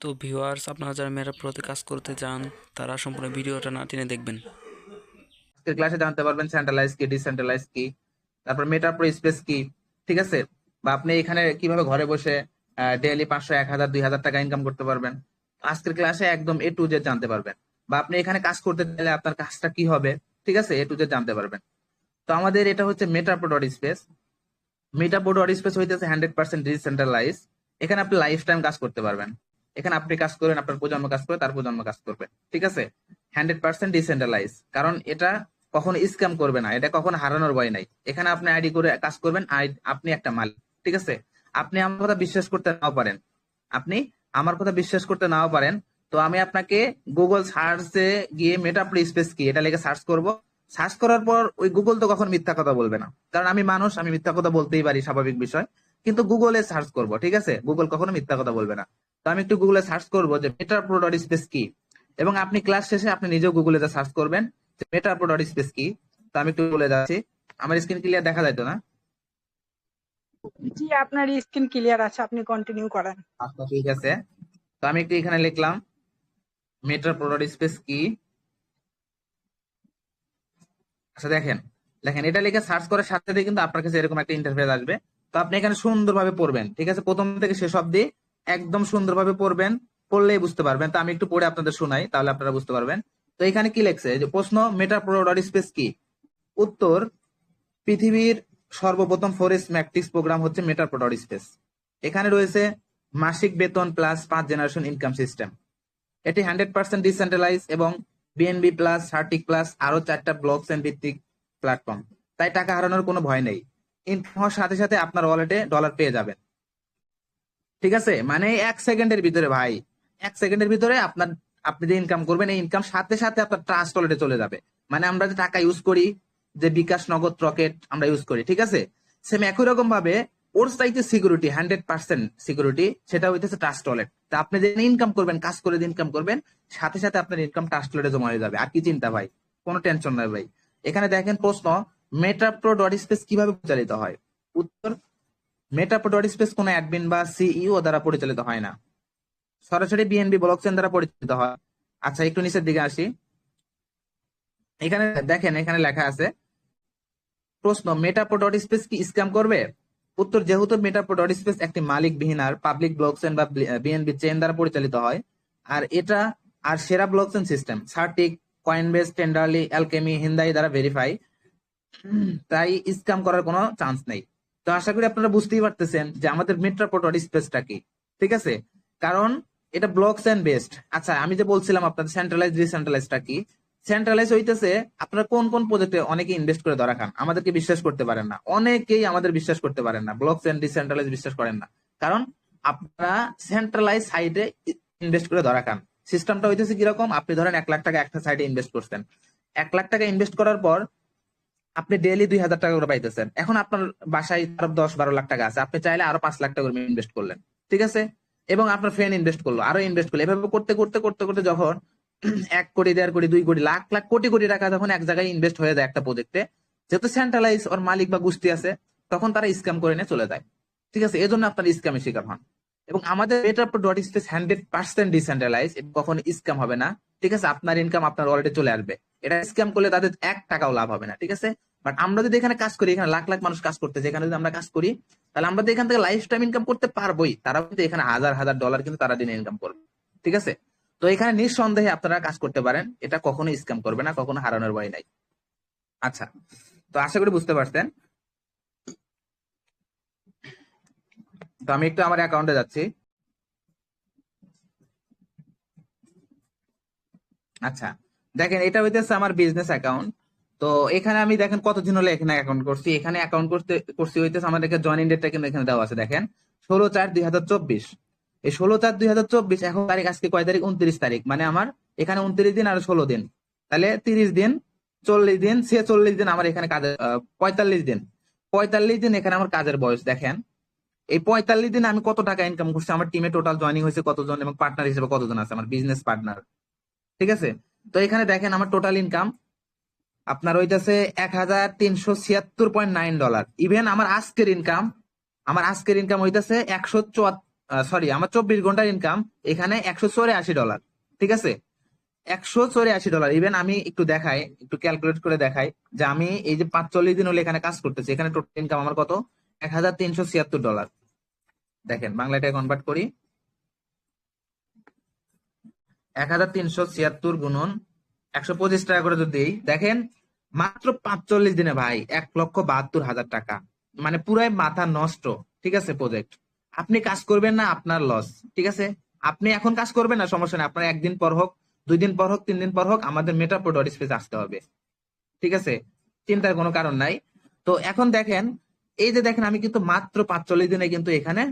তো ভিউয়ার্স, আপনারা যারা মেটা প্রোতে কাজ করতে চান তারা সম্পূর্ণ ভিডিওটা না টেনে দেখবেন। আজকের ক্লাসে জানতে পারবেন সেন্ট্রালাইজ কি, ডিসেন্ট্রালাইজ কি, তারপর মেটা প্রো স্পেস কি। ঠিক আছে? বা আপনি এখানে কিভাবে ঘরে বসে ডেইলি 500, 1000, 2000 টাকা ইনকাম করতে পারবেন। আজকের ক্লাসে একদম এ টু জেড জানতে পারবেন। বা আপনি এখানে কাজ করতে চাইলে আপনার কাজটা কি হবে, ঠিক আছে, এ টু জেড জানতে পারবেন। তো আমাদের এটা হচ্ছে মেটা প্রো ডট স্পেস। মেটা প্রো ডট স্পেস হইতেছে 100% ডিসেন্ট্রালাইজ। এখানে আপনি লাইফ টাইম কাজ করতে পারবেন। এখানে আপনি কাজ করেন, আপনার প্রজন্ম কাজ করে, তার প্রজন্ম কাজ করবে। ঠিক আছে? 100% ডিসেন্ট্রালাইজ, কারণ এটা কখনো স্ক্যাম করবে না, এটা কখনো হারানোর ভয় নাই। এখানে আপনি আইডি করে কাজ করবেন, আপনি একটা মালিক। ঠিক আছে? আপনি আমার কথা বিশ্বাস করতে নাও পারেন, আপনি আমার কথা বিশ্বাস করতে নাও পারেন। তো আমি আপনাকে গুগল সার্চে গিয়ে মেটা প্রো স্পেস কি এটা লিখে সার্চ করব। সার্চ করার পর ওই গুগল তো কখন মিথ্যা কথা বলবে না, কারণ আমি মানুষ, আমি মিথ্যা কথা বলতেই পারি, স্বাভাবিক বিষয়। কিন্তু গুগলে সার্চ করব, ঠিক আছে? গুগল কখনো মিথ্যা কথা বলবে না। তো আমি একটু গুগলে সার্চ করব যে মেটা প্রো ডট স্পেস কি। এবং আপনি ক্লাস শেষে আপনি নিজেও গুগলে যা সার্চ করবেন যে মেটা প্রো ডট স্পেস কি। তো আমি একটু বলে যাচ্ছি। আমার স্ক্রিন ক্লিয়ার দেখা যাইতো না? জি, আপনার স্ক্রিন ক্লিয়ার আছে, আপনি কন্টিনিউ করেন। আচ্ছা, ঠিক আছে। তো আমি একটু এখানে লিখলাম মেটা প্রো ডট স্পেস কি। আচ্ছা, দেখেন, দেখেন এটা লিখে সার্চ করার সাথে সাথে কিন্তু আপনার কাছে এরকম একটা ইন্টারফেস আসবে। তো আপনি এখানে সুন্দরভাবে পড়বেন, ঠিক আছে, প্রথম থেকে শেষ অব্দি একদম সুন্দরভাবে পড়বেন। পড়লেই বুঝতে পারবেন। তো আমি একটু পড়ে আপনাদের শোনাই, তাহলে আপনারা বুঝতে পারবেন। তো এখানে কি লেখছে, যে প্রশ্ন, মেটা প্রো ডট স্পেস কি? উত্তর, পৃথিবীর সর্বপ্রথম ফরেস্ট ম্যাট্রিক্স প্রোগ্রাম হচ্ছে মেটা প্রো ডট স্পেস। এখানে রয়েছে মাসিক বেতন প্লাস 5 জেনারেশন ইনকাম সিস্টেম। এটি 100% ডিসেন্ট্রালাইজ এবং বিএনবি প্লাস, সার্টিক প্লাস, আরো 4টা ব্লক চেইন ভিত্তিক প্ল্যাটফর্ম। তাই টাকা হারানোর কোনো ভয় নেই। ইনকাম হওয়ার সাথে সাথে আপনার ওয়ালেটে ডলার পেয়ে যাবেন। ঠিক আছে? মানে 1 সেকেন্ডের ভিতরে ভাই, 1 সেকেন্ডের ভিতরে আপনার, আপনি যে ইনকাম করবেন এই ইনকাম সাথে সাথে আপনার ট্রাস্ট ওয়ালেটে চলে যাবে। মানে আমরা যে টাকা ইউজ করি, যে বিকাশ, নগদ, রকেট আমরা ইউজ করি, ঠিক আছে, সেম একই রকম ভাবে ওর চাইতে সিকিউরিটি, 100% সিকিউরিটি, সেটা হইতেছে ট্রাস্ট ওয়ালেট। তা আপনি যে ইনকাম করবেন, কাজ করে যে ইনকাম করবেন, সাথে সাথে আপনার ইনকাম ট্রাস্ট ওয়ালেটে জমা হয়ে যাবে। আর কি চিন্তা ভাই, কোনো টেনশন নাই ভাই। এখানে দেখেন প্রশ্ন, মেটা প্রো ডট স্পেস কিভাবে পরিচালিত হয়? উত্তর, মেটা প্রো ডট স্পেস কোনো অ্যাডমিন বা সিইও দ্বারা পরিচালিত হয় না, সরাসরি বিএনবি ব্লকচেন দ্বারা পরিচালিত হয়। আচ্ছা, একটু নিচের দিকে আসি। এখানে দেখেন, এখানে লেখা আছে প্রশ্ন, মেটা প্রো ডট স্পেস কি স্ক্যাম করবে? উত্তর, যেহেতু মেটা প্রো ডট স্পেস একটি মালিকবিহীন আর পাবলিক ব্লকচেন বা বিএনবি চেইন দ্বারা পরিচালিত হয়, আর এটা আর সেরা ব্লকচেন সিস্টেম সার্টিক, কয়েনবেস, টেন্ডারলি, অ্যালকেমি, হিন্দাই দ্বারা ভেরিফাই, তাই স্ক্যাম করার কোনো চান্স নেই। তো আশা করি আপনারা বুঝতেই পারতেছেন যে আমাদের মেটা প্রো ডট স্পেসটা কি। ঠিক আছে? কারণ এটা ব্লকচেন বেসড। আচ্ছা, আমি যে বলছিলাম আপনাদের সেন্ট্রালাইজ ডিসেন্ট্রালাইজটা কি। সেন্ট্রালাইজ হইতেছে আপনারা কোন কোন প্রজেক্টে অনেকে ইনভেস্ট করে ধরা খান, আমাদেরকে বিশ্বাস করতে পারেন না, অনেকেই আমাদের বিশ্বাস করতে পারেন না, ব্লকচেন ডিসেন্ট্রালাইজ বিশ্বাস করেন না। কারণ আপনারা সেন্ট্রালাইজ সাইটে ইনভেস্ট করে ধরা খান। সিস্টেমটা হইতেছে কিরকম, আপনি ধরেন 1 লাখ টাকা একটা সাইটে ইনভেস্ট করছেন। 1 লাখ টাকা ইনভেস্ট করার পর আপনি ডেইলি 2000 টাকা করে পাইতেছেন। এখন আপনার বাসায় আরো 10-12 লাখ টাকা আছে, আপনি চাইলে আরো 5 লাখ টাকা করে ইনভেস্ট করলেন। ঠিক আছে? এবং আপনার ফ্রেন্ড ইনভেস্ট করলো, আরো ইনভেস্ট করলো, এভাবে করতে করতে করতে করতে যখন 1 কোটি, 1.5 কোটি, 2 কোটি, লাখ লাখ কোটি কোটি টাকা যখন এক জায়গায় ইনভেস্ট হয়ে যায় একটা প্রজেক্টে, যেহেতু সেন্ট্রালাইজ ওর মালিক বা গোষ্ঠী আছে, তখন তারা স্ক্যাম করে নিয়ে চলে যায়। ঠিক আছে? এই জন্য আপনার স্ক্যামের শিকার হন। এবং আমাদের এটা ডট স্পেস 100% ডিসেন্ট্রালাইজ, কখনো স্ক্যাম হবে না। ঠিক আছে? আপনার ইনকাম আপনার ওয়ালেটে চলে আসবে। এটা স্ক্যাম করলে তাদের 1 টাকাও লাভ হবে না। ঠিক আছে? বাট আমরা যদি এখানে কাজ করি, এখানে লাখ লাখ মানুষ কাজ করতেছে, এখানে যদি আমরা কাজ করি, তাহলে আমরা তো এখান থেকে লাইফ টাইম ইনকাম করতে পারবোই। তারাও কিন্তু এখানে হাজার হাজার ডলার কিন্তু তারা দিনে ইনকাম করবে। ঠিক আছে? তো এখানে নিঃসন্দেহে আপনারা কাজ করতে পারেন, এটা কখনো স্ক্যাম করবে না, কখনো হারানোর ভয় নাই। আচ্ছা, তো আশা করি বুঝতে পারছেন। তো আমি একটু আমার অ্যাকাউন্টে যাচ্ছি। আচ্ছা, দেখেন এটা হইতেছে আমার বিজনেস অ্যাকাউন্ট। তো এখানে আমি দেখেন কতদিন হলো এখানে অ্যাকাউন্ট করছি, এখানে অ্যাকাউন্ট করতে করছি হইতেছে, আমাদেরকে জয়েন ডেটটা কিন্তু এখানে দেওয়া আছে, দেখেন 16/4/2024। এই 16/4/2024, এখন তারিখ আজকে কয় তারিখ? 29 তারিখ। মানে আমার এখানে 29 দিন আর 16 দিন, তাহলে 30 দিন, 40 দিন, 46 দিন আমার এখানে কাজের, 45 দিন, 45 দিন এখানে আমার কাজের বয়স। দেখেন এই 45 দিন আমি কত টাকা ইনকাম করছি, আমার টিমে টোটাল জয়েনিং হয়েছে কতজন এবং পার্টনার হিসেবে কতজন আছে, আমার বিজনেস পার্টনার। ঠিক আছে? তো এখানে দেখেন আমার টোটাল ইনকাম আপনার হইতেছে $1,376.9। ইভেন আমার আজকের ইনকাম হইতেছে সরি আমার 24 ঘন্টার ইনকাম এখানে $184, ঠিক আছে, $184। ইভেন আমি একটু দেখাই, একটু ক্যালকুলেট করে দেখাই যে আমি এই যে 45 দিন হলে এখানে কাজ করতেছি, এখানে টোটাল ইনকাম আমার কত, $1376। দেখেন বাংলাটায় কনভার্ট করি, 1376 গুণন 125 টাকা করে যদি দিই, দেখেন মাত্র 45 দিনে ভাই 1,72,000 টাকা, মানে পুরাই মাথা নষ্ট। ঠিক আছে, প্রজেক্ট আপনি কাজ করবেন না, আপনার লস। ঠিক আছে, আপনি এখন কাজ করবেন না, সমস্যা নেই, আপনার 1 দিন পর হোক, 2 দিন পর হোক, 3 দিন পর হোক, আমাদের মেটাপ্রো ডট স্পেস আসতে হবে। ঠিক আছে, চিন্তার কোনো কারণ নাই। তো এখন দেখেন, এই যে দেখেন আমি কিন্তু মাত্র 45 দিনে কিন্তু এখানে